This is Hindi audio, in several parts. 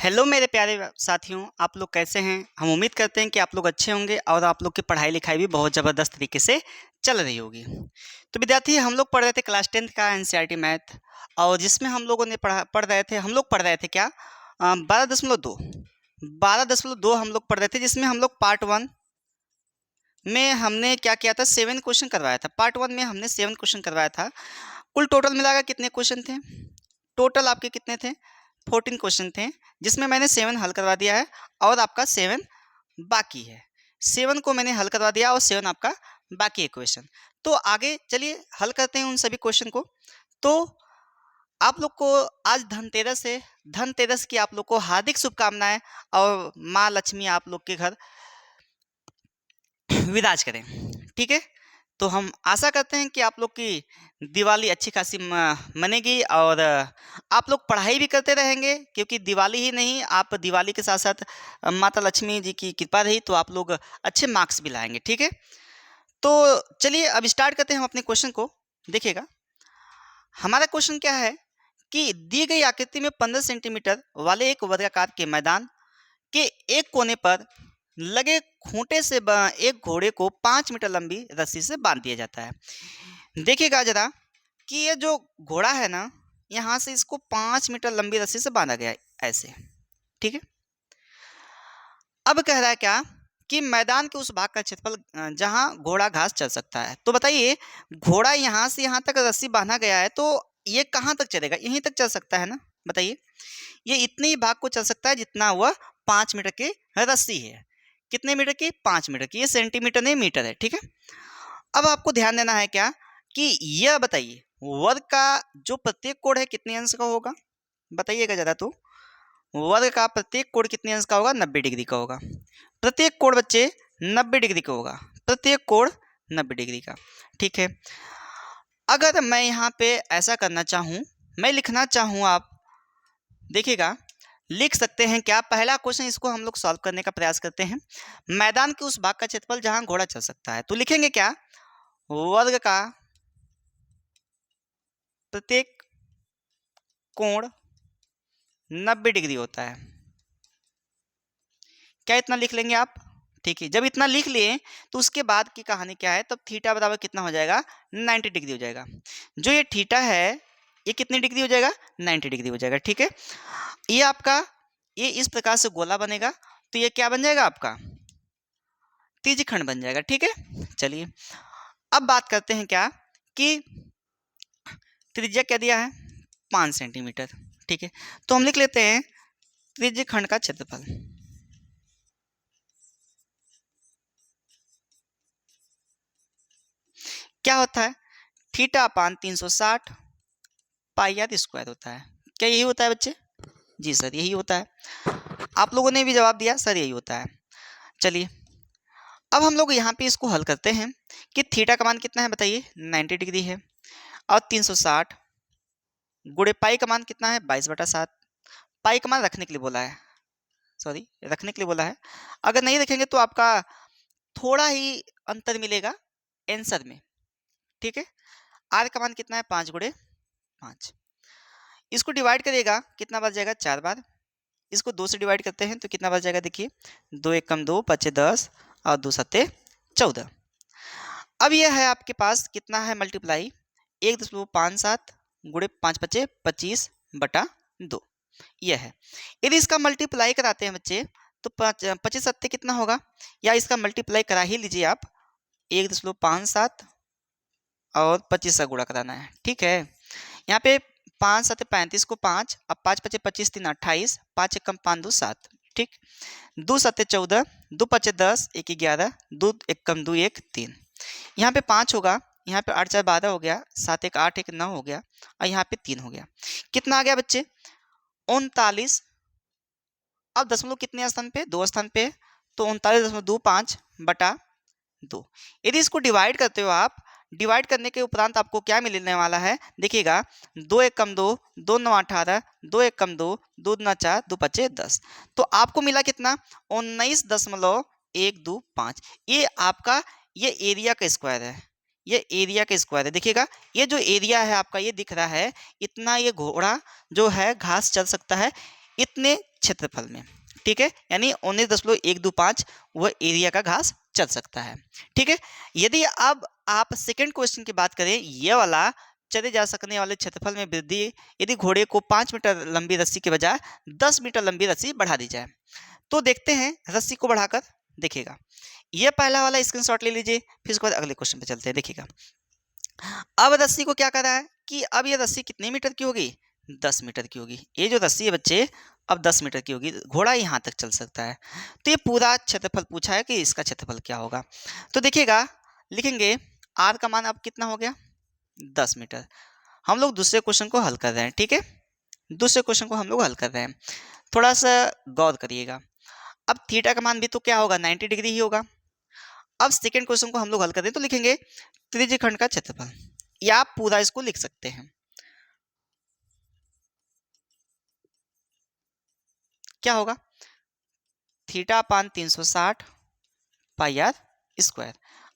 हेलो मेरे प्यारे साथियों, आप लोग कैसे हैं। हम उम्मीद करते हैं कि आप लोग अच्छे होंगे और आप लोग की पढ़ाई लिखाई भी बहुत ज़बरदस्त तरीके से चल रही होगी। तो विद्यार्थी, हम लोग पढ़ रहे थे क्लास 10th का एनसीईआरटी मैथ, और जिसमें हम लोगों ने पढ़ रहे थे क्या, 12.2 12.2 हम लोग पढ़ रहे थे, जिसमें हम लोग पार्ट वन में हमने क्या किया था, 7 क्वेश्चन करवाया था। पार्ट वन में हमने 7 क्वेश्चन करवाया था। कुल टोटल मिलाकर कितने क्वेश्चन थे? टोटल आपके कितने थे? 14 क्वेश्चन थे, जिसमें मैंने 7 हल करवा दिया है और आपका 7 बाकी है। 7 को मैंने हल करवा दिया और 7 आपका बाकी है क्वेश्चन। तो आगे चलिए हल करते हैं उन सभी क्वेश्चन को। तो आप लोग को आज धनतेरस है। धनतेरस की आप लोग को हार्दिक शुभकामनाएं, और माँ लक्ष्मी आप लोग के घर विराज करें। ठीक है, तो हम आशा करते हैं कि आप लोग की दिवाली अच्छी खासी मनेगी, और आप लोग पढ़ाई भी करते रहेंगे, क्योंकि दिवाली ही नहीं, आप दिवाली के साथ साथ माता लक्ष्मी जी की कृपा रही तो आप लोग अच्छे मार्क्स भी लाएंगे। ठीक है, तो चलिए अब स्टार्ट करते हैं हम अपने क्वेश्चन को। देखिएगा, हमारा क्वेश्चन क्या है कि दी गई आकृति में 15 सेंटीमीटर वाले एक वर्गाकार के मैदान के एक कोने पर लगे खूंटे से एक घोड़े को 5 मीटर लंबी रस्सी से बांध दिया जाता है। देखिएगा जरा कि ये जो घोड़ा है ना, यहाँ से इसको 5 मीटर लंबी रस्सी से बांधा गया है ऐसे। ठीक है, अब कह रहा है क्या कि मैदान के उस भाग का क्षेत्रफल जहाँ घोड़ा घास चल सकता है। तो बताइए, घोड़ा यहाँ से यहाँ तक रस्सी बांधा गया है, तो ये कहाँ तक चलेगा? यहीं तक चल सकता है ना। बताइए, ये इतने ही भाग को चल सकता है जितना वह 5 मीटर की रस्सी है। कितने मीटर की? 5 मीटर की। ये सेंटीमीटर नहीं, मीटर है। ठीक है, अब आपको ध्यान देना है क्या कि यह बताइए, वर्ग का जो प्रत्येक कोण है कितने अंश का होगा? बताइएगा जरा। तो वर्ग का प्रत्येक कोण कितने अंश का होगा? 90 डिग्री का होगा। प्रत्येक कोण बच्चे 90 डिग्री का होगा। प्रत्येक कोण 90 डिग्री का। ठीक है, अगर मैं यहाँ पे ऐसा करना चाहूँ, मैं लिखना चाहूँ, आप देखिएगा, लिख सकते हैं क्या? पहला क्वेश्चन, इसको हम लोग सॉल्व करने का प्रयास करते हैं। मैदान के उस भाग का क्षेत्रफल जहां घोड़ा चल सकता है, तो लिखेंगे क्या? वर्ग का प्रत्येक कोण 90 डिग्री होता है। क्या इतना लिख लेंगे आप? ठीक है, जब इतना लिख लिए तो उसके बाद की कहानी क्या है, तब थीटा बराबर कितना हो जाएगा? 90 डिग्री हो जाएगा। जो ये थीटा है, ये कितनी डिग्री हो जाएगा? 90 डिग्री हो जाएगा। ठीक है, ये आपका, ये इस प्रकार से गोला बनेगा, तो ये क्या बन जाएगा? आपका त्रिज्यखंड बन जाएगा। ठीक है, चलिए अब बात करते हैं क्या कि त्रिज्या क्या दिया है? 5 सेंटीमीटर। ठीक है, तो हम लिख लेते हैं त्रिज्यखंड का क्षेत्रफल। क्या होता है? Theta upon 360 pi r square होता है। क्या यही होता है बच्चे? जी सर, यही होता है। आप लोगों ने भी जवाब दिया सर, यही होता है। चलिए अब हम लोग यहाँ पे इसको हल करते हैं कि थीटा का मान कितना है बताइए? 90 डिग्री है, और 360 गुणे पाई का मान कितना है? 22/7। पाई का मान रखने के लिए बोला है, सॉरी, रखने के लिए बोला है। अगर नहीं रखेंगे तो आपका थोड़ा ही अंतर मिलेगा आंसर में। ठीक है, आर का मान कितना है? 5 × 5। इसको डिवाइड करिएगा, कितना बच जाएगा? 4 बार। इसको 2 से डिवाइड करते हैं तो कितना बच जाएगा? देखिए, 2 × 1 = 2, 5 × 10 और 2 × 7 = 14। अब यह है आपके पास कितना है मल्टीप्लाई? 1.57 गुणे 5 × 5 = 25/2। यह है। यदि इसका मल्टीप्लाई कराते हैं बच्चे, तो 25 7 कितना होगा? या इसका मल्टीप्लाई करा ही लीजिए आप। 1.57 और 25 का गुणा कराना है। ठीक है, यहाँ पे 5 7 35 को 5, अब 5 5 25 3 28, 5 1 = 5 2 7। ठीक, 2 7 14, 2 5 10, 1 11, 2 1 2 1 3। यहाँ पे 5 होगा, यहाँ पे 8 4 12 हो गया, 7 1 8 1 9 हो गया, और यहाँ पे 3 हो गया। कितना आ गया बच्चे? 39। अब दशमलव कितने स्थान पे? 2 स्थान पे, तो 39.25/2। यदि इसको डिवाइड करते हो आप, डिवाइड करने के उपरांत आपको क्या मिलने वाला है? देखिएगा, 2 1 = 2, 2 9 18, 2 1 = 2, 2 2 4, 2 5 10। तो आपको मिला कितना? 19.125। ये आपका, ये एरिया का स्क्वायर है। ये एरिया का स्क्वायर है। देखिएगा, ये जो एरिया है आपका, ये दिख रहा है, इतना ये घोड़ा जो है घास चल सकता है, इतने क्षेत्रफल में, ठीक है, यानी 19.125 वह एरिया का घास चल सकता है, ठीक है। यदि अब आप सेकंड क्वेश्चन की बात करें, ये वाला चले जा सकने वाले क्षेत्रफल में वृद्धि यदि घोड़े को 5 मीटर लंबी रस्सी के बजाय 10 मीटर लंबी रस्सी बढ़ा दी जाए, तो देखते हैं रस्सी को बढ़ाकर देखिएगा। ये पहला वाला स्क्रीनशॉट ले लीजिए, फिर उसके बाद अगले क्वेश्चन पे चलते हैं। देखिएगा अब रस्सी को क्या कर रहा है कि अब ये रस्सी कितने मीटर की होगी, 10 मीटर की होगी। ये जो रस्सी है बच्चे अब 10 मीटर की होगी, घोड़ा यहाँ तक चल सकता है। तो ये पूरा क्षेत्रफल पूछा है कि इसका क्षेत्रफल क्या होगा। तो देखिएगा लिखेंगे आर का मान अब कितना हो गया, 10 मीटर। हम लोग दूसरे क्वेश्चन को हल कर रहे हैं, ठीक है, दूसरे क्वेश्चन को हम लोग हल कर रहे हैं, थोड़ा सा गौर करिएगा। अब थीटा का मान भी तो क्या होगा, 90 डिग्री ही होगा। अब सेकंड क्वेश्चन को हम लोग हल कर दें तो लिखेंगे त्रिज्यखंड का क्षेत्रफल, या आप पूरा इसको लिख सकते हैं। क्या होगा, theta upon 360 pi r square.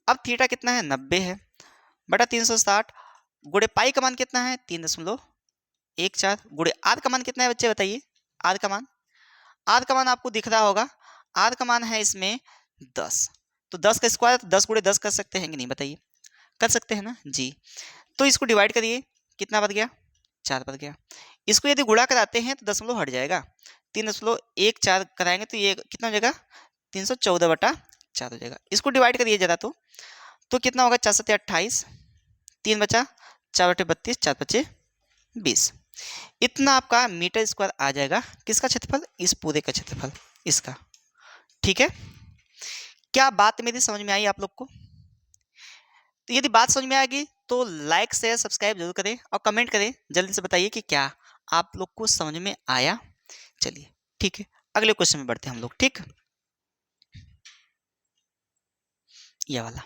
अब थीटा कितना है, 90 है, बटा 360 गुणे पाई का मान कितना है, 3.14 गुणे आर का मान कितना है बच्चे बताइए। आर का मान, आर का मान आपको दिख रहा होगा, आर का मान है इसमें 10। तो 10 का स्क्वायर, तो 10 गुणे 10 कर सकते हैं कि नहीं बताइए, कर सकते हैं ना जी। तो इसको डिवाइड करिए, कितना बच गया, 4 बच गया। इसको यदि गुणा कराते हैं तो दशमलव हट जाएगा, 3.14 कराएंगे तो ये कितना हो जाएगा, 314/4 हो जाएगा। इसको डिवाइड करिए जरा, तो कितना होगा, 4 7 28, 3 बचा, 4 बटे 32, 4 बचे 20। इतना आपका मीटर स्क्वायर आ जाएगा किसका क्षेत्रफल, इस पूरे का क्षेत्रफल इसका, ठीक है। क्या बात मेरी समझ में आई आप लोग को। तो यदि बात समझ में आएगी तो लाइक शेयर सब्सक्राइब जरूर करें और कमेंट करें, जल्दी से बताइए कि क्या आप लोग को समझ में आया। चलिए ठीक है, अगले क्वेश्चन में बढ़ते हैं हम लोग, ठीक। ये वाला,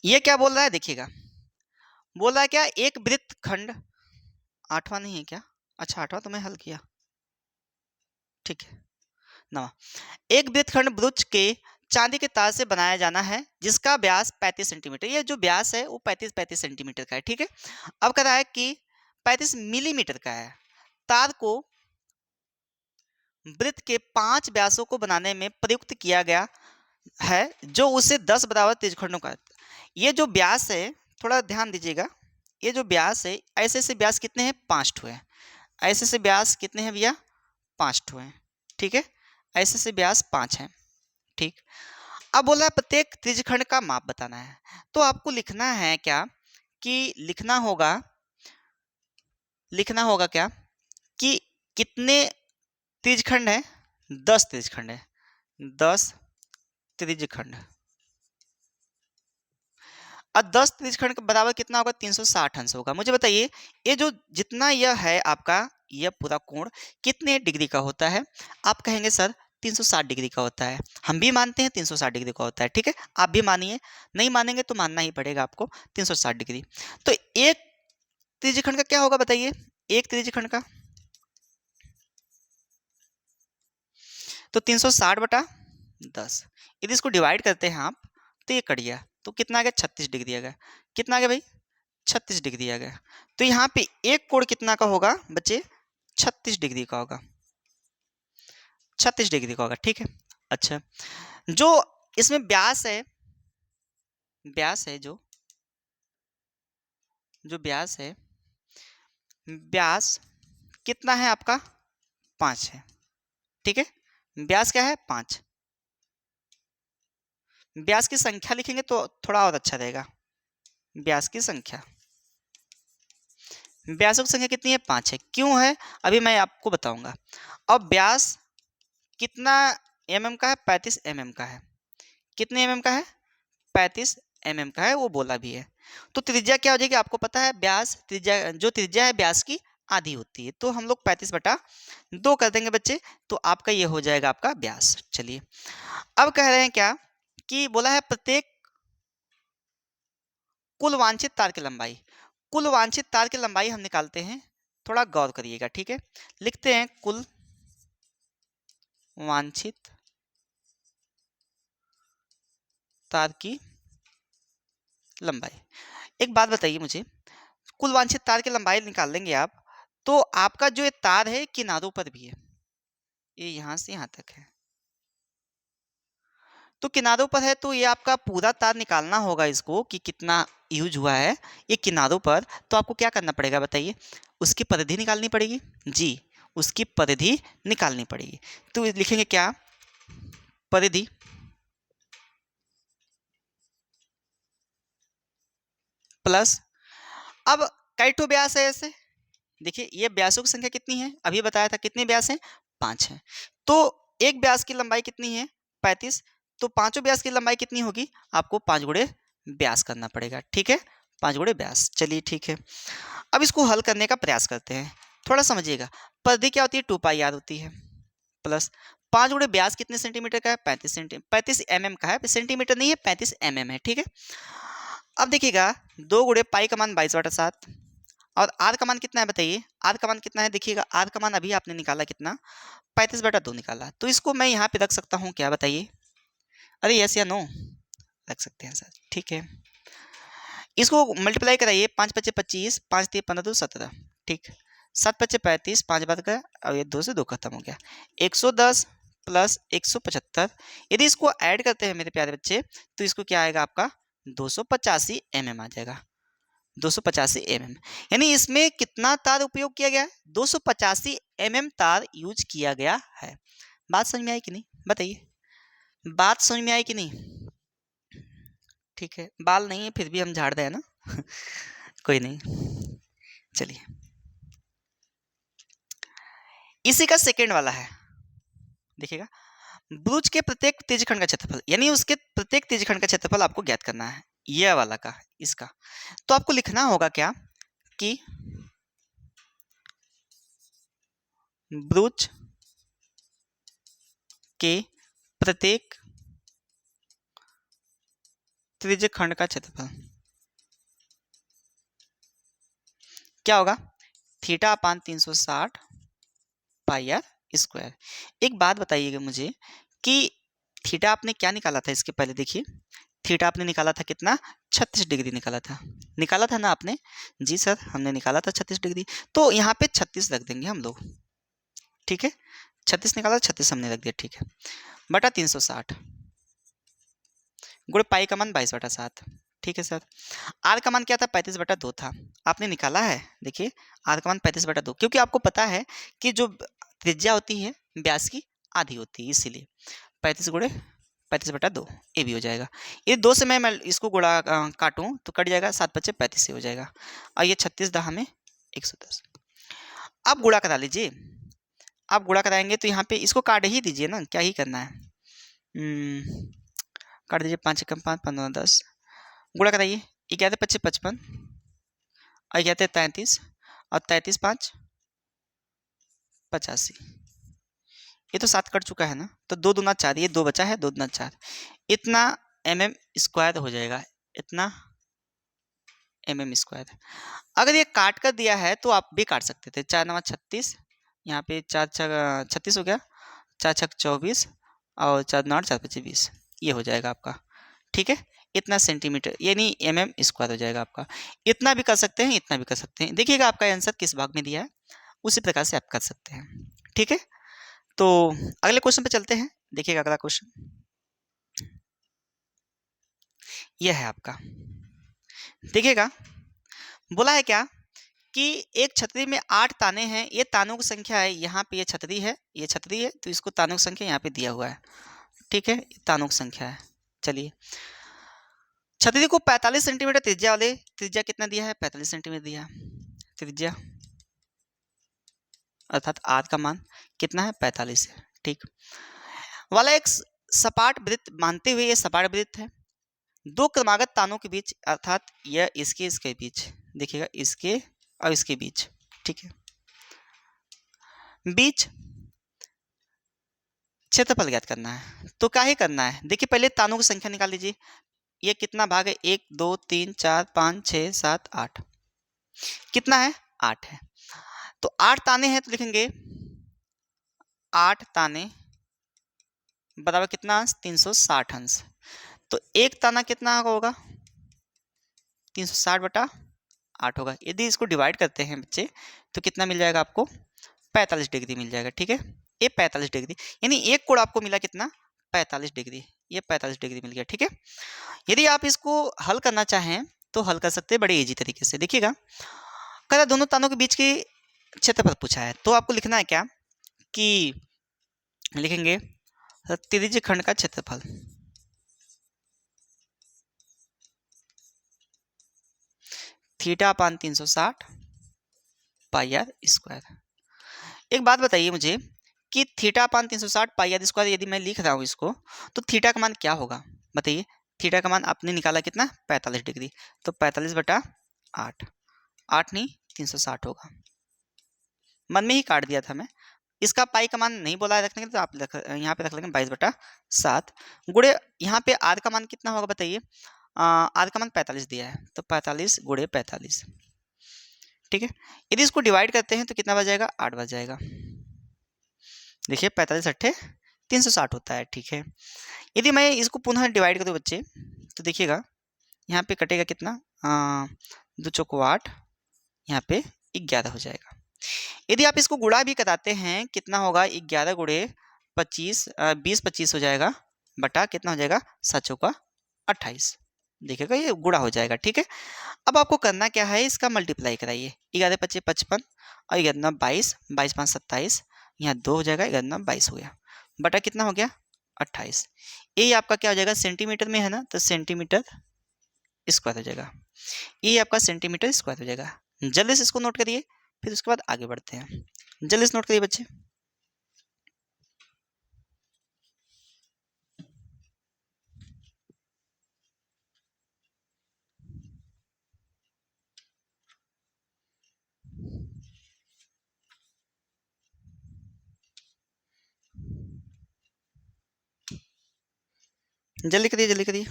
ये क्या बोल रहा है देखिएगा, बोल रहा है क्या, एक वृत्तखंड, 8वां नहीं है क्या, अच्छा 8वां तो मैं हल किया, ठीक है। 9वां, एक वृत्तखंड वृक्ष के चांदी के तार से बनाया जाना है जिसका व्यास 35 सेंटीमीटर, ये जो व्यास है वो 35 सेंटीमीटर का है, ठीक है। अब कह रहा है कि 35 मिलीमीटर का है, तार को वृत्त के 5 व्यासों को बनाने में प्रयुक्त किया गया है जो उसे 10 बराबर त्रिज्यखंडों का। ये जो व्यास है थोड़ा ध्यान दीजिएगा, ये जो व्यास है ऐसे से व्यास कितने हैं, 5 ठो है। ऐसे से व्यास कितने हैं भैया, 5 ठो है, ठीक है। ऐसे से व्यास 5 है, ठीक। अब बोला है प्रत्येक त्रिज्यखंड का माप बताना है, तो आपको लिखना है क्या कि लिखना होगा क्या कि कितने त्रिज्यखंड है, 10 त्रिज्यखंड है, 10 त्रिज्यखंड। अब 10 त्रिज्यखंड के बराबर कितना होगा, 360 अंश होगा। मुझे बताइए ये जो जितना यह है आपका यह पूरा कोण कितने डिग्री का होता है, आप कहेंगे सर 360 डिग्री का होता है। हम भी मानते हैं 360 डिग्री का होता है, ठीक है, आप भी मानिए, नहीं मानेंगे तो मानना ही पड़ेगा आपको 360 डिग्री। तो एक त्रिज्यखंड का क्या होगा बताइए, एक त्रिज्यखंड का तो 360/10। यदि इसको डिवाइड करते हैं आप तो ये कट गया, तो कितना आ गया, 36 डिग्री आ गया। कितना आ गया भाई, 36 डिग्री आ गया। तो यहाँ पे एक कोण कितना का होगा बच्चे, 36 डिग्री का होगा, 36 डिग्री का होगा, ठीक है। अच्छा, जो इसमें व्यास है, व्यास है जो व्यास है, व्यास कितना है आपका, 5 है, ठीक है। व्यास क्या है, 5। व्यास की संख्या लिखेंगे तो थोड़ा और अच्छा रहेगा, व्यास की संख्या, व्यासों की संख्या कितनी है, 5 है। क्यों है अभी मैं आपको बताऊंगा। अब व्यास कितना mm का है, 35 mm का है। कितने mm का है, 35 mm का है, वो बोला भी है। तो त्रिज्या क्या हो जाएगी आपको पता है, व्यास त्रिज्या, जो त्रिज्या है व्यास की आधी होती है, तो हम लोग 35/2 कर देंगे बच्चे, तो आपका ये हो जाएगा आपका व्यास। चलिए अब कह रहे हैं क्या कि बोला है प्रत्येक कुल वांछित तार की लंबाई, कुल वांछित तार की लंबाई हम निकालते हैं, थोड़ा गौर करिएगा, ठीक है। लिखते हैं कुल वांछित तार की लंबाई। एक बात बताइए मुझे, कुल वांछित तार की लंबाई निकाल लेंगे आप तो आपका जो ये तार है किनारों पर भी है, ये यहाँ से यहाँ तक है, तो किनारों पर है तो ये आपका पूरा तार निकालना होगा इसको कि कितना यूज हुआ है ये किनारों पर। तो आपको क्या करना पड़ेगा बताइए, उसकी परिधि निकालनी पड़ेगी जी, उसकी परिधि निकालनी पड़ेगी। तो लिखेंगे क्या, परिधि प्लस, अब कई ठो व्यास है ऐसे, देखिए ये व्यासों की संख्या कितनी है, अभी बताया था कितने व्यास हैं, 5 हैं। तो एक व्यास की लंबाई कितनी है, 35, तो पांचों व्यास की लंबाई कितनी होगी, आपको 5 गुणे व्यास करना पड़ेगा, ठीक है, 5 गुणे व्यास। चलिए ठीक है, अब इसको हल करने का प्रयास करते हैं, थोड़ा समझिएगा। परिधि क्या होती है, 2 पाई आर होती है, प्लस 5 गुणे व्यास कितने सेंटीमीटर का है, 35 सेंटीमीटर, 35 mm का है, सेंटीमीटर नहीं है, 35 mm है, ठीक है। अब देखिएगा 2 गुणे पाई का मान 22/7 और आर का मान कितना है बताइए, आर का मान कितना है, देखिएगा आर का मान अभी आपने निकाला कितना, 35/2 निकाला, तो इसको मैं यहाँ पे रख सकता हूँ क्या बताइए, अरे यस या नो, रख सकते हैं सर, ठीक है। इसको मल्टीप्लाई कराइए, 5 पच्चे 25, 5 3 15 2 17, ठीक, 7 पच्चे 35, 5 बाद का, अब ये 2 से 2 खत्म हो गया, 110 प्लस 175, यदि इसको ऐड करते हैं मेरे प्यारे बच्चे तो इसको क्या आएगा आपका 285 mm आ जाएगा, 285 mm, यानी इसमें कितना तार उपयोग किया गया है, 285 mm तार यूज किया गया है। बात समझ में आई कि नहीं बताइए, बात समझ में आई कि नहीं, ठीक है, बाल नहीं है फिर भी हम झाड़ दें ना कोई नहीं, चलिए इसी का सेकंड वाला है, देखिएगा ब्रुज के प्रत्येक त्रिज्यखंड का क्षेत्रफल, यानी उसके प्रत्येक त्रिज्यखंड का क्षेत्रफल आपको ज्ञात करना है, यह वाला का, इसका, तो आपको लिखना होगा क्या कि ब्रुज के प्रत्येक त्रिज्यखंड का क्षेत्रफल क्या होगा, theta upon 360 pi r square. एक बात बताइएगा मुझे कि थीटा आपने क्या निकाला था इसके पहले, देखिए थीटा आपने निकाला था कितना, 36 डिग्री निकाला था ना आपने, जी सर हमने निकाला था 36 डिग्री, तो यहाँ पे 36 रख देंगे हम लोग, ठीक है, 36 निकाला, 36 हमने रख दिया, ठीक है, बटा 360 गुणे पाई का मान 22/7, ठीक है सर। आर का मान क्या था, 35/2 था, आपने निकाला है, देखिए आर का मान 35/2, क्योंकि आपको पता है कि जो त्रिज्या होती है व्यास की आधी होती है, इसीलिए 35 गुणे 35/2 ये भी हो जाएगा, ये 2 से मैं इसको गुणा काटूं तो कट जाएगा, 7 बच्चे 35 से हो जाएगा, और ये 36 दहा में 110। अब गुणा करा लीजिए, आप गुणा कराएंगे तो यहाँ पे इसको काट ही दीजिए ना, क्या ही करना है, काट दीजिए, 5 एकम 5 15 10, गुणा कराइए, 11 पच्चे 55 और 11 33 और 33 5 85, ये तो 7 कट चुका है ना, तो 2 दूना 4, ये 2 बचा है, 2 दूना 4, इतना mm स्क्वायर हो जाएगा, इतना mm स्क्वायर। अगर ये काट कर दिया है तो आप भी काट सकते थे, 4 9 36, यहाँ पे 4 36 हो गया, 4 6 24 और 4 9 4 25 20, ये हो जाएगा आपका, ठीक है, इतना सेंटीमीटर यानी mm स्क्वायर हो जाएगा आपका, इतना भी कर सकते हैं, इतना भी कर सकते हैं, देखिएगा आपका आंसर किस भाग में दिया है, उसी प्रकार से आप कर सकते हैं, ठीक है। तो अगले क्वेश्चन पे चलते हैं, देखिएगा अगला क्वेश्चन यह है आपका, देखिएगा बोला है क्या कि एक छतरी में 8 ताने हैं, ये तानों की संख्या है, यहाँ पे ये छतरी है, ये छतरी है, तो इसको तानों की संख्या यहाँ पे दिया हुआ है, ठीक है, तानों की संख्या है। चलिए छतरी को 45 सेंटीमीटर त्रिज्या वाले, त्रिज्या कितना दिया है, 45 सेंटीमीटर दिया त्रिज्या, अर्थात आर का मान कितना है, 45 है, ठीक वाला एक सपाट वृत्त मानते हुए, ये सपाट वृत्त है, 2 क्रमागत तानों के बीच, अर्थात यह इसके बीच, देखिएगा इसके और इसके बीच, ठीक है, बीच क्षेत्रफल ज्ञात करना है, तो क्या ही करना है, देखिए पहले तानों की संख्या निकाल लीजिए, ये कितना भाग है, 1 2 3 4 5 6 7 8, कितना है, 8 है, तो 8 ताने हैं तो लिखेंगे 8 ताने बराबर कितना अंश, 360 अंश, तो एक ताना कितना होगा, 360/8, 8 होगा। यदि इसको डिवाइड करते हैं बच्चे तो कितना मिल जाएगा आपको, 45 डिग्री मिल जाएगा। ठीक है, ये 45 डिग्री, यानी एक कोण आपको मिला कितना, 45 डिग्री, ये 45 डिग्री मिल गया। ठीक है, यदि आप इसको हल करना चाहें तो हल कर सकते हैं बड़े इजी तरीके से। देखिएगा, कह दोनों तानों के बीच की क्षेत्रफल पूछा है, तो आपको लिखना है क्या कि लिखेंगे त्रिज्य खंड का क्षेत्रफल, θ/360 पाई आर स्क्वायर। एक बात बताइए मुझे कि θ/360 पाई आर स्क्वायर यदि मैं लिख रहा हूँ इसको, तो थीटा का मान क्या होगा बताइए। थीटा का मान आपने निकाला कितना, 45 डिग्री, तो 45/8, 8 नहीं 360 होगा। मन में ही काट दिया था मैं, इसका पाई का मान नहीं बोला है रखने के लिए, तो आप यहाँ पे रख लेंगे 22/7 गुणे, यहाँ पे आर का मान कितना होगा बताइए। आर का मान 45 दिया है, तो 45 गुणे 45। ठीक है, यदि इसको डिवाइड करते हैं तो कितना बच जाएगा, 8 बच जाएगा। देखिए 45 अट्ठे 360 होता है। ठीक है, यदि मैं इसको पुनः डिवाइड कर दूं बच्चे, तो देखिएगा यहाँ पे कटेगा कितना, 2 चौको 8, यहाँ पे 11 हो जाएगा। यदि आप इसको गुणा भी कराते हैं कितना होगा, 11 गुणे 25, 20/25 हो जाएगा, बटा कितना हो जाएगा, 7 चौका 28। देखिएगा ये गुणा हो जाएगा। ठीक है, अब आपको करना क्या है, इसका मल्टीप्लाई कराइए, 11×5 = 55 और 11×9 = 22, 22×5 = 27, यहाँ 2 हो जाएगा, 11×9 = 22 हो गया, बटा कितना हो गया, 28। ये आपका क्या हो जाएगा, सेंटीमीटर में है ना, तो सेंटीमीटर स्क्वायर हो जाएगा, ये आपका सेंटीमीटर स्क्वायर हो जाएगा। जल्दी से इसको नोट करिए, फिर उसके बाद आगे बढ़ते हैं। जल्दी से नोट करिए बच्चे। जल्दी करिए, जल्दी करिए।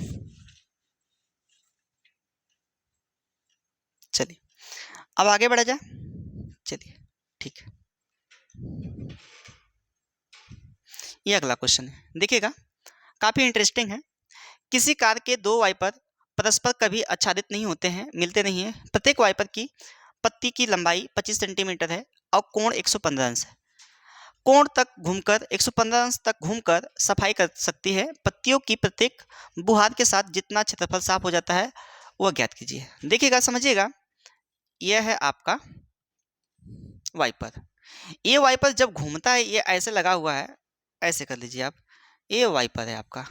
चलिए अब आगे बढ़ा जाए, चलिए ठीक है। ये अगला क्वेश्चन है, देखिएगा काफी इंटरेस्टिंग है। किसी कार के 2 वाइपर परस्पर कभी आच्छादित नहीं होते हैं, मिलते नहीं है। प्रत्येक वाइपर की पत्ती की लंबाई 25 सेंटीमीटर है और कोण 115 अंश है। कोण तक घूमकर 115 अंश तक घूमकर सफाई कर सकती है। पत्तियों की प्रत्येक बुहार के साथ जितना क्षेत्रफल साफ हो जाता है वह ज्ञात कीजिए। देखिएगा, समझिएगा, यह है आपका वाइपर। ये वाइपर जब घूमता है, ये ऐसे लगा हुआ है, ऐसे कर लीजिए आप, ये वाइपर है आपका,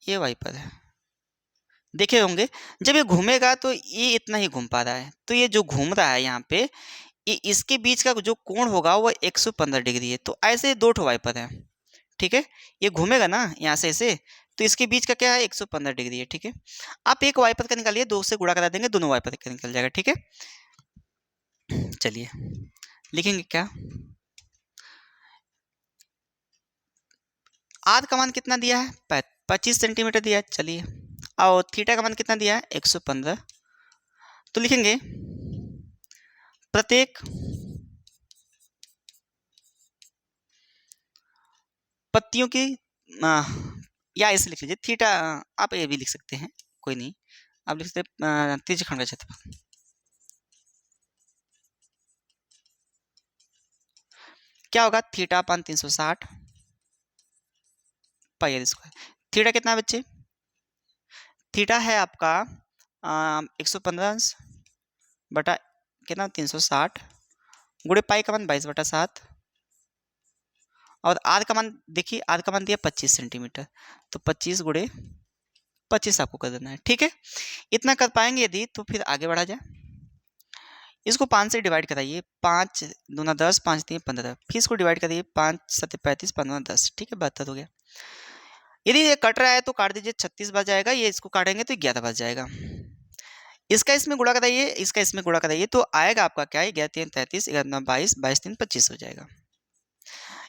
ये वाइपर है, देखे होंगे। जब ये घूमेगा तो ये इतना ही घूम पा रहा है, तो ये जो घूम रहा है यहाँ पे, ये इसके बीच का जो कोण होगा वो 115 डिग्री है। तो ऐसे 2 ठो वाइपर है। ठीक है, ये घूमेगा ना यहाँ से ऐसे, तो इसके बीच का क्या है, 115 डिग्री है। ठीक है, आप एक वाइपर का निकालिए, 2 से गुणा करा देंगे, दोनों वाइपर का निकल जाएगा। ठीक है, चलिए लिखेंगे क्या, आर का मान कितना दिया है, 25 सेंटीमीटर दिया है। चलिए, और थीटा का मान कितना दिया है, 115। तो लिखेंगे प्रत्येक पत्तियों की या ऐसे लिख लीजिए थीटा, आप ये भी लिख सकते हैं, कोई नहीं, आप लिख सकते हैं त्रिज्य खंड का क्षेत्रफल। क्या होगा, θ/360 पाई आर स्क्वायर। थीटा कितना है बच्चे, थीटा है आपका 115 अंश बटा कितना, 360 गुणे पाई का मान 22/7, और आर का मान देखिए, आर का मान दिया 25 सेंटीमीटर, तो 25 गुणे 25 आपको कर देना है। ठीक है, इतना कर पाएंगे यदि, तो फिर आगे बढ़ा जाए। इसको 5 से डिवाइड कराइए, 5 दूना 10, 5 3 15, फिर इसको डिवाइड करिए, 5 7 35, 15 10। ठीक है, 72 हो गया। यदि ये कट रहा है तो काट दीजिए, 36 बच जाएगा, ये इसको काटेंगे तो 11 बच जाएगा। इसका इसमें गुणा कराइए, इसका इसमें गुणा कराइए, तो आएगा आपका क्या है, 11 3 33, 11 9 22, 22 3 25 हो जाएगा।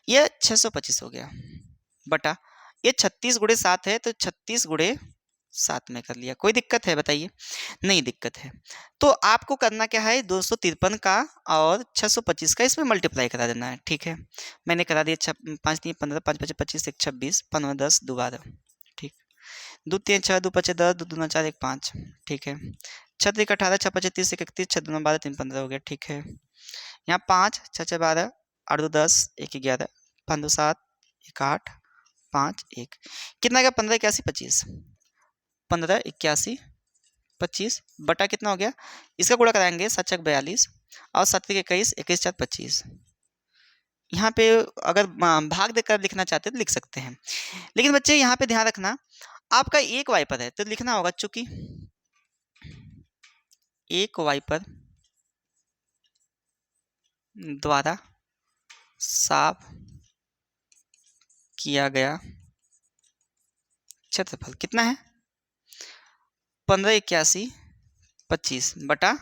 ये 625 हो गया, बटा ये 36 गुणे 7 है, तो 36 गुणे 7 में कर लिया। कोई दिक्कत है बताइए, नहीं दिक्कत है। तो आपको करना क्या है, 253 का और 625 का इसमें मल्टीप्लाई करा देना है। ठीक है, मैंने करा दिया, 5 3 15, 5 5 25, 1 26, 15 10 2 12। ठीक, 2 3 6, 2 5 10, 2 2 4 1 5। ठीक है, छः 1 18, 6 5 30, 31, 6 2 12, 3 15 हो गया। ठीक है, यहाँ 5 6 6 12, 8 2 10, 1 11, 5 2 7, 1 8, 5 1, कितना गया 15 81 25, 15 81 25 बटा कितना हो गया, इसका गुणा कराएंगे 7 6 42 और 7 21, 21 4 25। यहाँ पे अगर भाग देकर लिखना चाहते हैं तो लिख सकते हैं, लेकिन बच्चे यहाँ पे ध्यान रखना आपका एक वाइपर है तो लिखना होगा चूंकि एक वाइपर द्वारा साफ किया गया क्षेत्रफल कितना है 15 81 25 बटा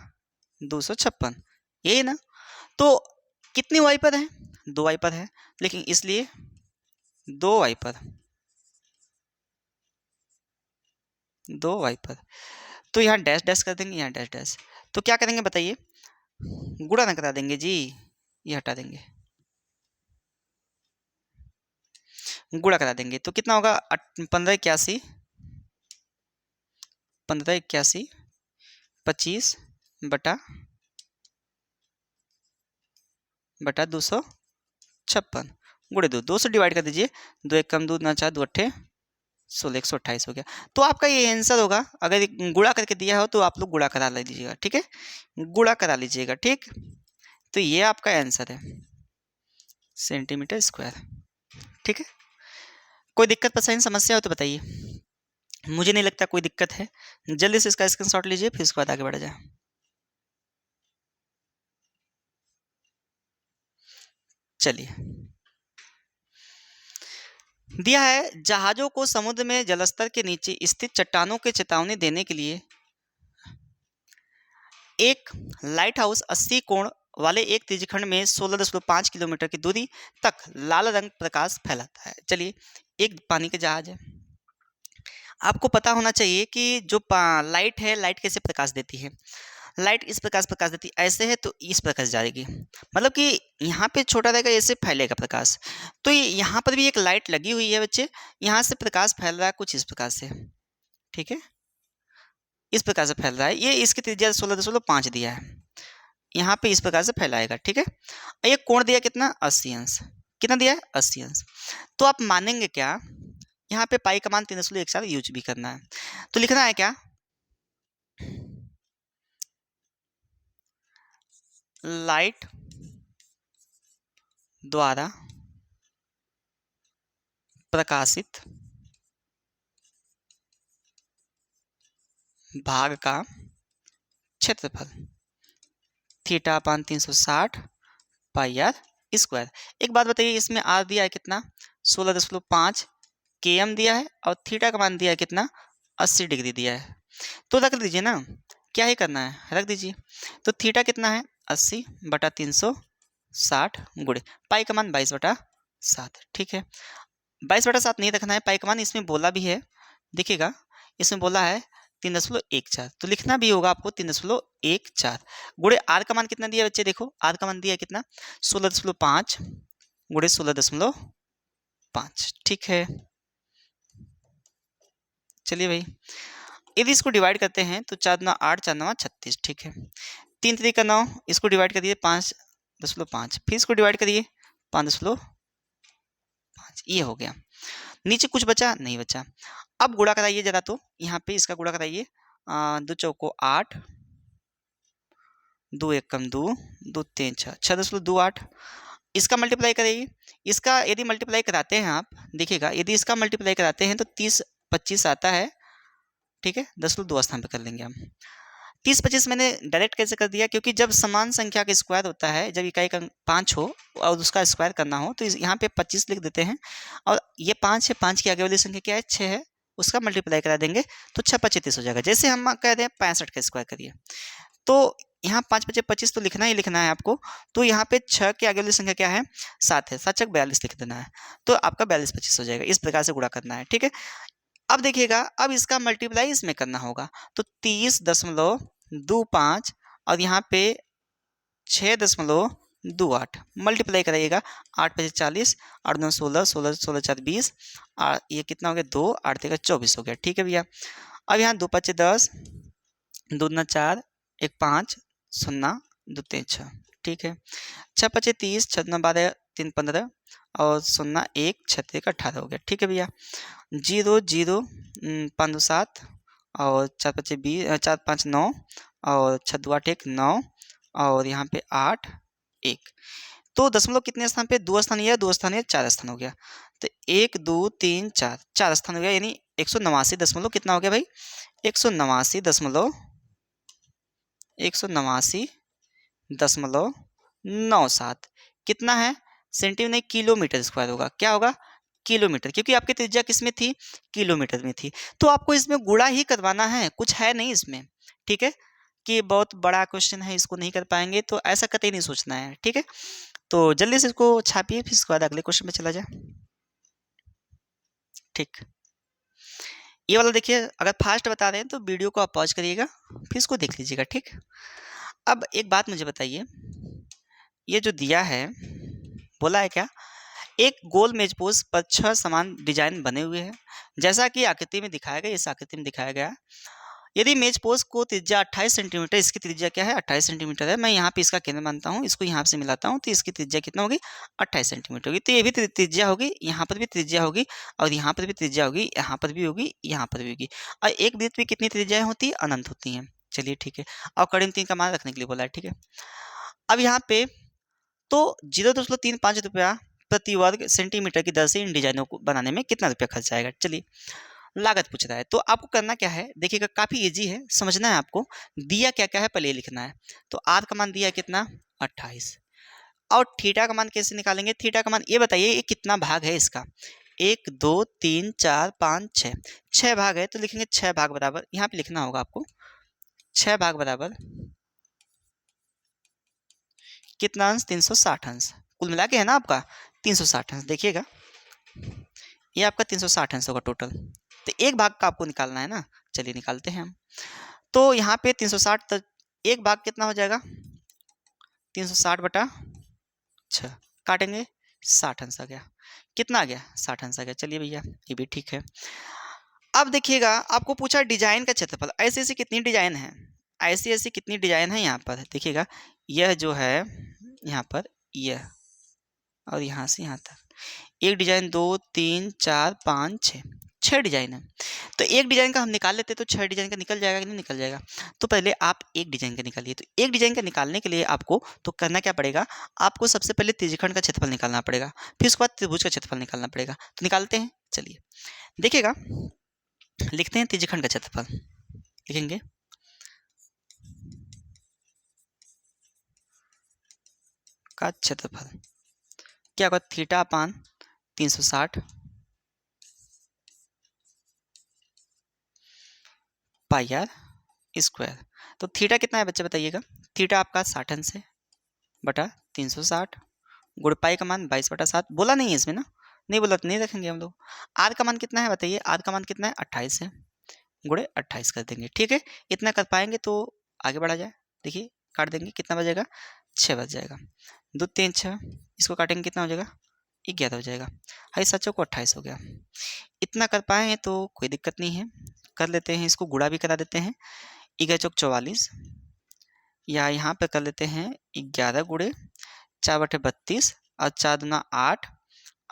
256, यही ना। तो कितनी वाइपर है, 2 वाइपर है, लेकिन इसलिए 2 वाइपर, 2 वाइपर, तो यहाँ डैश डैश कर देंगे, यहाँ डैश डैश, तो क्या करेंगे बताइए, गुणा ना करा देंगे जी, ये हटा देंगे, गुणा करा देंगे तो कितना होगा 15 81 25 बटा 256 गुणे 2 से डिवाइड कर दीजिए, 2 1 कम 2 ना 4 2 8 16 128 हो गया। तो आपका ये आंसर होगा, अगर गुणा करके दिया हो तो आप लोग गुणा करा लीजिएगा, ठीक है, गुणा करा लीजिएगा, ठीक। तो ये आपका आंसर है सेंटीमीटर स्क्वायर, ठीक है। कोई दिक्कत परेशानी समस्या हो तो बताइए, मुझे नहीं लगता कोई दिक्कत है, जल्दी से इसका स्क्रीनशॉट लीजिए फिर उसके बाद आगे बढ़ा जाए। चलिए, दिया है जहाजों को समुद्र में जलस्तर के नीचे स्थित चट्टानों के चेतावनी देने के लिए एक लाइट हाउस 80 कोण वाले एक त्रिज्यखंड में 16.5 किलोमीटर की दूरी तक लाल रंग प्रकाश फैलाता है। चलिए, एक पानी का जहाज है, आपको पता होना चाहिए कि जो लाइट है, लाइट कैसे प्रकाश देती है, लाइट इस प्रकार प्रकाश देती है, ऐसे है तो इस प्रकार जाएगी, मतलब कि यहाँ पे छोटा रहेगा ऐसे फैलेगा प्रकाश। तो यहाँ पर भी एक लाइट लगी हुई है बच्चे, यहाँ से प्रकाश फैल रहा है कुछ इस प्रकार से, ठीक है, इस प्रकार से फैल रहा है, ये इसकी त्रिज्या 16.5 दिया है, यहाँ पे इस प्रकार से फैलाएगा, ठीक है। ये कोण दिया कितना 80 अंश, कितना दिया है 80 अंश। तो आप मानेंगे क्या, यहाँ पे पाई का मान 3.14 यूज भी करना है, तो लिखना है क्या, लाइट द्वारा प्रकाशित भाग का क्षेत्रफल theta upon 360 pi r square. एक बात बताइए, इसमें आर दिया है कितना 16.5 km दिया है और थीटा का मान दिया है कितना 80 डिग्री दिया है, तो रख दीजिए ना, क्या ही करना है रख दीजिए। तो थीटा कितना है 80 बटा 360 गुणे पाई का मान 22/7, ठीक है। 22/7 नहीं रखना है, पाई का मान इसमें बोला भी है, देखिएगा इसमें बोला है 3.14, तो लिखना भी होगा आपको 3.14 गुणे आर का मान कितना दिया बच्चे, देखो आर का मान दिया कितना 16.5 गुणे 16.5, ठीक है। चलिए भाई, यदि इसको डिवाइड करते हैं तो 4 9 8 4 9 36, ठीक है। 3 3 का 9, इसको डिवाइड करिए 5.5, फिर इसको डिवाइड करिए 5.5, ये हो गया। नीचे कुछ बचा नहीं बचा, अब गुणा कराइए जरा, तो यहाँ पे इसका गुणा कराइए, 2 चौको 8, 2 एकम 2, 2 3 6, 6.28, इसका मल्टीप्लाई कराइए, इसका यदि मल्टीप्लाई कराते हैं आप देखिएगा, यदि इसका मल्टीप्लाई कराते हैं तो 30 25 आता है, ठीक है, 10.2 स्थान पे कर लेंगे हम। 30 25 मैंने डायरेक्ट कैसे कर दिया, क्योंकि जब समान संख्या का स्क्वायर होता है, जब इकाई का 5 हो और उसका स्क्वायर करना हो तो यहाँ पे 25 लिख देते हैं, और ये 5 है, 5 की आगे वाली संख्या क्या है 6 है, उसका मल्टीप्लाई करा देंगे तो 6 5 30 हो जाएगा। जैसे हम कह रहे हैं 65 का स्क्वायर करिए, तो यहाँ 5 5 25 तो लिखना ही लिखना है आपको, तो यहाँ पे 6 की आगे वाली संख्या क्या है 7 है, 7 6 42 लिख देना है, तो आपका 42 25 हो जाएगा, इस प्रकार से गुणा करना है, ठीक है। अब देखिएगा, अब इसका मल्टीप्लाई इसमें करना होगा, तो 30.25 और यहाँ पे 6.28 मल्टीप्लाई कराइएगा, 8 5 40, 8 9 16, 16 16 4 20, और ये कितना हो गया 2 8 3 24 हो गया, ठीक है भैया। अब यहाँ 2 5 10, 2 दूना 4, 1 5, 0 2 3 6, ठीक है। 6 5 30, 6 दूना 12, 3 15 और 0 1 6 3 18 हो गया, ठीक है भैया। 0 0 5 2 7 और 4 5 20, 4 5 9 और 6 2 8 1 9 और यहाँ पे 8 1। तो दशमलव कितने स्थान पे? 2 स्थान या 2 स्थान या 4 स्थान हो गया। तो 1 2 3 4 4 स्थान हो गया, यानी 189 दशमलव कितना हो गया भाई? 189 दशमलव 189.97 कितना है? सेंटीमीटर नहीं, किलोमीटर स्क्वायर होगा। क्या होगा? किलोमीटर, क्योंकि आपकी त्रिज्या किस में थी? किलोमीटर में थी। तो आपको इसमें गुणा ही करवाना है, कुछ है नहीं इसमें, ठीक है। कि बहुत बड़ा क्वेश्चन है, इसको नहीं कर पाएंगे, तो ऐसा कतई नहीं सोचना है, ठीक है। तो जल्दी से इसको छापिए, फिर इसके बाद अगले क्वेश्चन में चला जाए, ठीक। ये वाला देखिए, अगर फास्ट बता रहे हैं तो वीडियो को आप पॉज करिएगा, फिर इसको देख लीजिएगा, ठीक। अब एक बात मुझे बताइए, ये जो दिया है, बोला है क्या? एक गोल मेजपोश पर 6 समान डिजाइन बने हुए हैं, जैसा कि आकृति में दिखाया गया। इस आकृति में दिखाया गया, यदि मेजपोश को त्रिज्या 28 सेंटीमीटर, इसकी त्रिज्या क्या है? 28 सेंटीमीटर है। मैं यहाँ पे इसका केंद्र मानता हूँ, इसको यहाँ से मिलाता हूँ, तो इसकी त्रिज्या कितना होगी? 28 सेंटीमीटर होगी। तो ये भी त्रिज्या होगी, यहाँ पर भी त्रिज्या होगी, और यहाँ पर भी त्रिज्या होगी, यहाँ पर भी होगी, यहाँ पर भी होगी। और एक वृत्त में कितनी त्रिज्याएं होती है? अनंत होती हैं। चलिए ठीक है, और कड़ी 3 का मान रखने के लिए बोला है, ठीक है। अब यहाँ पे तो 0.35 रुपया प्रति वर्ग सेंटीमीटर की दर से इन डिजाइनों को बनाने में कितना रुपया खर्च आएगा? चलिए, लागत पूछ रहा है, तो आपको करना क्या है? देखिएगा, काफी इजी है, समझना है आपको। दिया क्या क्या है पहले लिखना है। तो आर का मान दिया कितना? 28। और थीटा का मान कैसे निकालेंगे? थीटा का मान ये बताइए, ये कितना भाग है इसका? 1 2 3 4 5 6, 6 भाग है, तो लिखेंगे 6 भाग बराबर, यहाँ पे लिखना होगा आपको, 6 भाग बराबर कितना अंश? 360 अंश। कुल मिला के है ना आपका 360 अंश। देखिएगा, ये आपका 360 अंश होगा टोटल। तो एक भाग का आपको निकालना है ना, चलिए निकालते हैं हम। तो यहाँ पे 360, तक एक भाग कितना हो जाएगा? 360/6, काटेंगे 60 अंश आ गया। कितना आ गया? 60 अंश आ गया। चलिए भैया, ये भी ठीक है। अब देखिएगा, आपको पूछा डिजाइन का क्षेत्रफल। ऐसी ऐसी कितनी डिजाइन है? ऐसी ऐसी कितनी डिजाइन है यहाँ पर? देखिएगा, यह जो है यहाँ पर, यह और यहाँ से यहाँ तक एक डिजाइन, 2 3 4 5 6, 6 डिजाइन है। तो एक डिजाइन का हम निकाल लेते तो 6 डिजाइन का निकल जाएगा कि नहीं निकल जाएगा? तो पहले आप एक डिजाइन का निकालिए। तो एक डिजाइन का निकालने के लिए आपको तो करना क्या पड़ेगा? आपको सबसे पहले त्रिज्यखंड का क्षेत्रफल निकालना पड़ेगा, फिर उसके बाद त्रिभुज का क्षेत्रफल निकालना पड़ेगा। तो निकालते हैं, चलिए देखिएगा, लिखते हैं त्रिज्यखंड का क्षेत्रफल। लिखेंगे का क्षेत्रफल क्या होगा? Theta upon 360 pi r square. तो थीटा कितना है बच्चे बताइएगा? थीटा आपका 60 अंश है बटा 360, गुण पाई का मान 22/7। बोला नहीं है इसमें ना, नहीं बोला तो नहीं रखेंगे हम लोग। आर का मान कितना है बताइए? आर का मान कितना है? 28 है, गुणे 28 कर देंगे, ठीक है। इतना कर पाएंगे तो आगे बढ़ा जाए। देखिए, काट देंगे, कितना बचेगा? 6 बच जाएगा। 2 3 6, इसको काटेंगे, कितना हो जाएगा? 11 हो जाएगा। हाई सचो को 28 हो गया। इतना कर पाए तो कोई दिक्कत नहीं है, कर लेते हैं, इसको गुणा भी करा देते हैं। 11 चौक 44, या यहाँ पे कर लेते हैं 11 गुणे 4/32 और 4 दूना 8,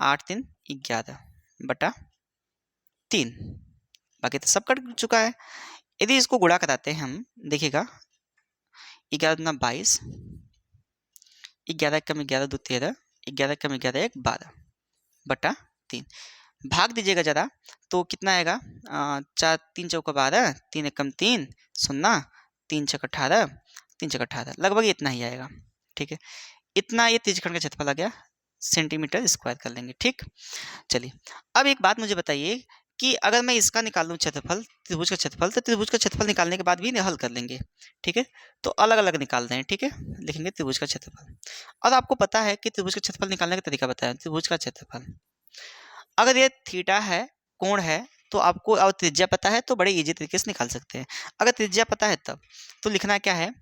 8 3 11/3। बाकी तो सब कट चुका है। यदि इसको गुणा कराते हैं हम, देखिएगा, 11 दूना 22, 11 कम 11 2 13, 11 कम 11 1 12/3। भाग दीजिएगा ज़रा, तो कितना आएगा? 4 3 चौका 12, 3 एकम 3, 0, 3 छक 18, 3 छक 18, लगभग इतना ही आएगा, ठीक है। इतना ये त्रिज्यखंड का क्षेत्रफल आ गया, सेंटीमीटर स्क्वायर कर लेंगे, ठीक। चलिए, अब एक बात मुझे बताइए कि अगर मैं इसका निकाल लूँ क्षेत्रफल, त्रिभुज का क्षेत्रफल, तो त्रिभुज का क्षेत्रफल निकालने के बाद भी हल कर लेंगे, ठीक है। तो अलग अलग निकाल दें, ठीक है। लिखेंगे त्रिभुज का क्षेत्रफल। और आपको पता है कि त्रिभुज का क्षेत्रफल निकालने का तरीका बताया। त्रिभुज का क्षेत्रफल, अगर ये थीटा है, कोण है, तो आपको और त्रिज्या पता है तो बड़े इजी तरीके से निकाल सकते हैं। अगर त्रिज्या पता है तब तो लिखना क्या है?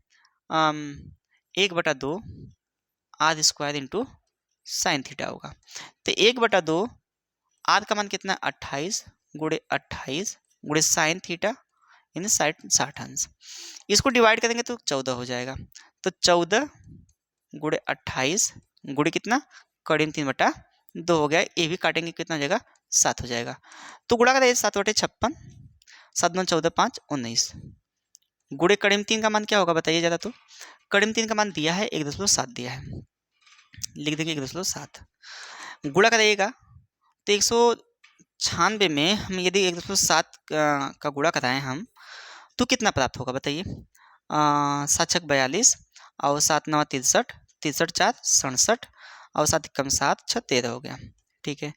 1/2 r square into sine theta होगा। तो 1/2 आर का मान कितना? 28 गुणे 28 गुणे साइन थीटा, यानी 60 अंश। इसको डिवाइड करेंगे तो 14 हो जाएगा। तो 14 गुणे 28 गुणे कितना, करीब 3/2 हो गया। ये भी काटेंगे कितना हो जाएगा, 7 हो जाएगा। तो गुणा करें 7/56, 7 9 14 5 19 गुणे करीब 3 का मान क्या होगा बताइए जरा। तो करीब 3 का मान दिया है 1.7 दिया है, लिख देंगे 1.7। गुणा करिएगा तो 196 में हम यदि 1.7 का गुणा कराएं हम तो कितना प्राप्त होगा बताइए। 7 छक 42 और 7 9 63, 63 4 67 और 7 एकम 7 6 13 हो गया। ठीक है,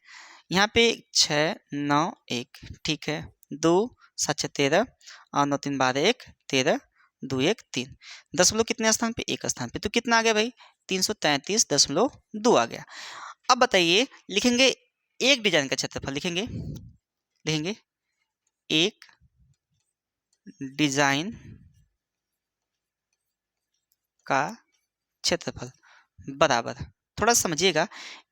यहाँ पे 6 9 1, ठीक है, 2 7 6 13 और 9 3 12 1 13 2 1 3, दशमलव कितने स्थान पे, एक स्थान पे। तो कितना आ गया भाई, 333.2 आ गया। अब बताइए, लिखेंगे एक डिजाइन का क्षेत्रफल, लिखेंगे एक डिजाइन का क्षेत्रफल बराबर, थोड़ा समझिएगा,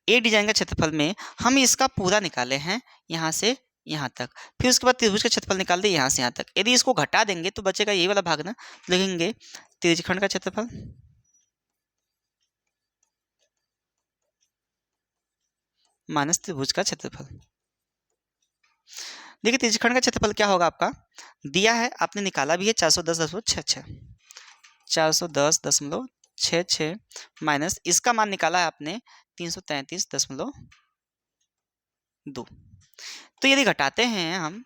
एक डिजाइन का क्षेत्रफल में हम इसका पूरा निकाले हैं यहाँ से यहाँ तक, फिर उसके बाद त्रिभुज का क्षेत्रफल निकाल दे यहाँ से यहाँ तक। यदि इसको घटा देंगे तो बचेगा ये वाला भाग ना, लिखेंगे त्रिज्यखंड का क्षेत्रफल माइनस त्रिभुज का क्षेत्रफल। देखिए त्रिज्यखंड का क्षेत्रफल क्या होगा आपका, दिया है, आपने निकाला भी है 410.66, 410.66 माइनस इसका मान निकाला है आपने 333.2। तो यदि घटाते हैं हम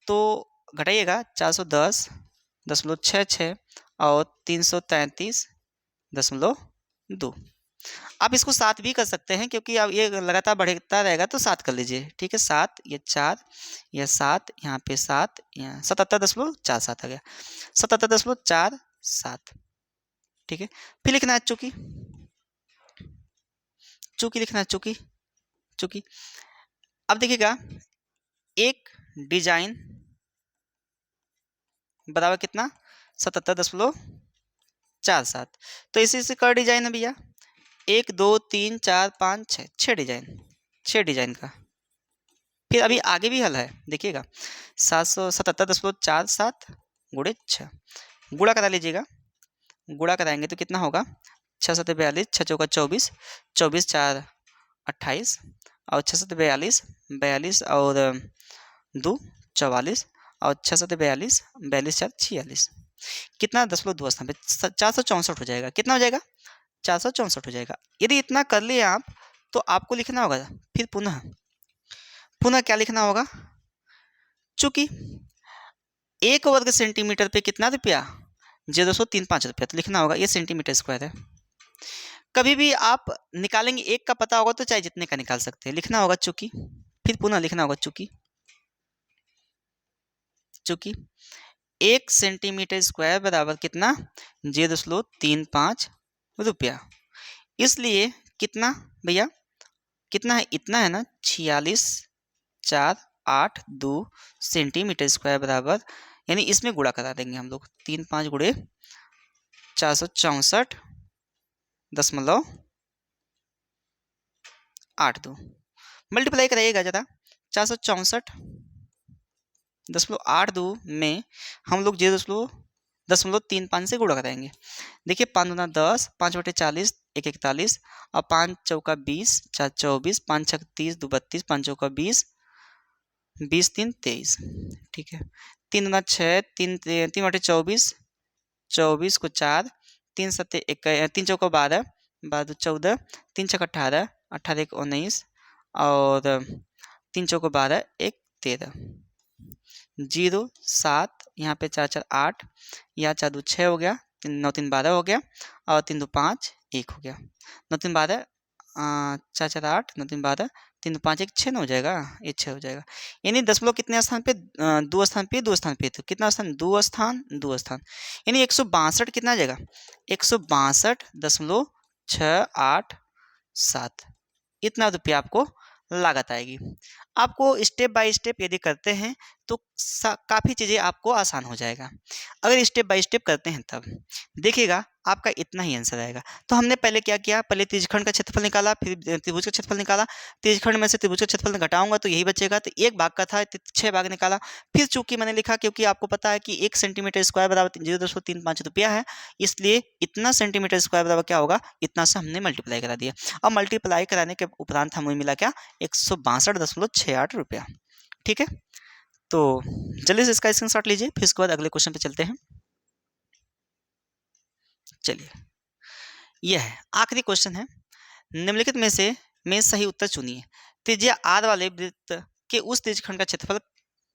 तो घटाइएगा 410.66 और 333.2। आप इसको 7 भी कर सकते हैं क्योंकि अब ये लगातार बढ़ता रहेगा तो 7 कर लीजिए। ठीक है, 7 ये 4 यह 7 यहाँ पे 7 यहाँ 77.47 आ गया, 77.47। ठीक है, फिर लिखना है चूंकि लिखना है चूंकि। अब देखिएगा एक डिजाइन बराबर कितना 77.47, तो इसी कर डिजाइन है भैया 1 2 3 4 5 6 6 डिजाइन का। फिर अभी आगे भी हल है, देखिएगा 777.47 गुणे 6 गुणा करा लीजिएगा, गुणा कराएंगे तो कितना होगा 6 7 42 6 चौका 24 24 4 28 और 6 7 42 42 और 2 44 और 6 7 42 42 4 46, कितना 10.2 स्थान पे 464 हो जाएगा। कितना हो जाएगा 464 हो जाएगा। यदि इतना कर लिए आप तो आपको लिखना होगा फिर पुनः क्या लिखना होगा, चूंकि 1 वर्ग सेंटीमीटर पे कितना रुपया 0.35 रुपया, तो लिखना होगा ये सेंटीमीटर स्क्वायर है। कभी भी आप निकालेंगे एक का पता होगा तो चाहे जितने का निकाल सकते हैं, लिखना होगा चूंकि, फिर पुनः लिखना होगा चूंकि 1 सेंटीमीटर स्क्वायर बराबर कितना 0.35 रुपया। इसलिए कितना भैया, कितना है, इतना है ना 46.482 सेंटीमीटर स्क्वायर बराबर, यानी इसमें गुणा करा देंगे हम लोग 3 5 गुणे 464.82 मल्टीप्लाई कराइएगा जरा 464.82 में हम लोग 0.35 से गुणा कराएंगे। देखिए 5 दूना 10 5 बटे 40 1 41 और 5 चौका 20 4 24 5 छक 30 2 32 5 चौका 20 20 3 23। ठीक है, 3 दूना 6 3 बटे 24 24 को 4 3 7 3 चौका 12 12 14 3 छक 18 18 1 19 और 3 चौका 12 1 13 0 7 यहाँ पे 4 4 8 यहाँ 4 2 6 हो गया, 9 3 12 हो गया और 3 2 5 1 हो गया, 9 3 12 4 4 8 9 3 12 3 2 5 1 6 हो जाएगा, ये 6 हो जाएगा। यानी दशमलव कितने स्थान पे 2 स्थान पे तो कितना स्थान 2 स्थान यानी 162 कितना आ जाएगा 162.687, इतना रुपया आपको लागत आएगी। आपको स्टेप बाय स्टेप यदि करते हैं तो काफ़ी चीज़ें आपको आसान हो जाएगा। अगर स्टेप बाय स्टेप करते हैं तब देखिएगा आपका इतना ही आंसर आएगा। तो हमने पहले क्या किया, पहले त्रिज्यखंड का क्षेत्रफल निकाला, फिर त्रिभुज का क्षेत्रफल निकाला। त्रिज्यखंड में से त्रिभुज का क्षेत्रफल घटाऊंगा तो यही बचेगा, तो एक भाग का था 6 भाग निकाला। फिर चूंकि मैंने लिखा क्योंकि आपको पता है कि 1 सेंटीमीटर स्क्वायर बराबर 0.35 रुपया है, इसलिए इतना सेंटीमीटर स्क्वायर बराबर क्या होगा, इतना से हमने मल्टीप्लाई करा दिया। अब मल्टीप्लाई कराने के उपरांत हमें मिला क्या, 162.68 रुपया। ठीक है, तो जल्दी से इसका स्क्रीनशॉट लीजिए, फिर उसके बाद अगले क्वेश्चन पे चलते हैं। चलिए, यह है आखिरी क्वेश्चन है। निम्नलिखित में सही उत्तर चुनिए। त्रिज्या आर वाले वृत्त के उस त्रिज्यखंड का क्षेत्रफल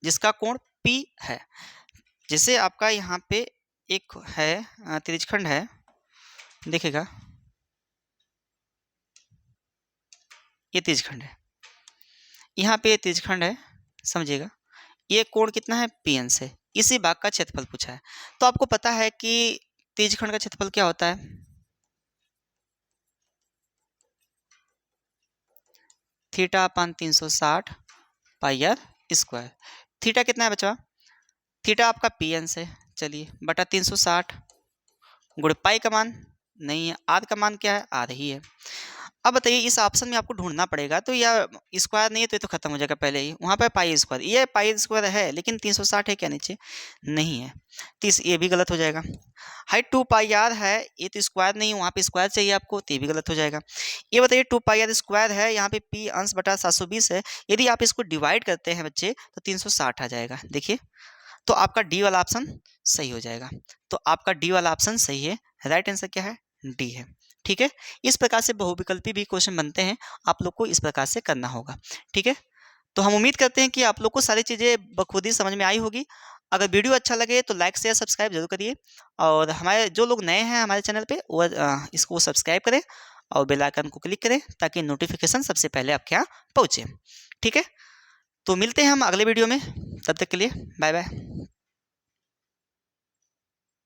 जिसका कोण P है। जैसे आपका यहाँ पे एक है त्रिज्यखंड है, देखिएगा ये त्रिज्यखंड है, यहाँ पे त्रिज्यखंड है, समझिएगा ये कोण कितना है PN से, इसी भाग का क्षेत्रफल पूछा है। तो आपको पता है कि त्रिज्यखंड का क्षेत्रफल क्या होता है, theta upon 360 pi r square. Theta कितना है बच्चा, थीटा आपका PN से, चलिए बटा 360 गुणे पाई का मान नहीं है, आर का मान क्या है, आर ही है। अब बताइए इस ऑप्शन में आपको ढूंढना पड़ेगा, तो या स्क्वायर नहीं है तो ये तो खत्म हो जाएगा पहले ही, वहाँ पे पाई स्क्वायर, ये पाई स्क्वायर है लेकिन 360 है क्या नीचे, नहीं है, तो ये भी गलत हो जाएगा। हाइट 2 पाई आर है, ये तो स्क्वायर नहीं है, वहाँ पे स्क्वायर चाहिए आपको, तो ये भी गलत हो जाएगा। ये बताइए 2 पाई आर स्क्वायर है, यहाँ पे पी अंश बटा 720 है, यदि आप इसको डिवाइड करते हैं बच्चे तो 360 आ जाएगा। देखिए तो आपका डी वाला ऑप्शन सही हो जाएगा, तो आपका डी वाला ऑप्शन सही है, राइट आंसर क्या है, डी है। ठीक है, इस प्रकार से बहुविकल्पी भी क्वेश्चन बनते हैं, आप लोग को इस प्रकार से करना होगा। ठीक है, तो हम उम्मीद करते हैं कि आप लोग को सारी चीज़ें बखूद ही समझ में आई होगी। अगर वीडियो अच्छा लगे तो लाइक शेयर सब्सक्राइब जरूर करिए, और हमारे जो लोग नए हैं हमारे चैनल पे वो इसको सब्सक्राइब करें और बेल आइकन को क्लिक करें ताकि नोटिफिकेशन सबसे पहले आपके यहाँ पहुँचे। ठीक है, तो मिलते हैं हम अगले वीडियो में, तब तक के लिए बाय बाय।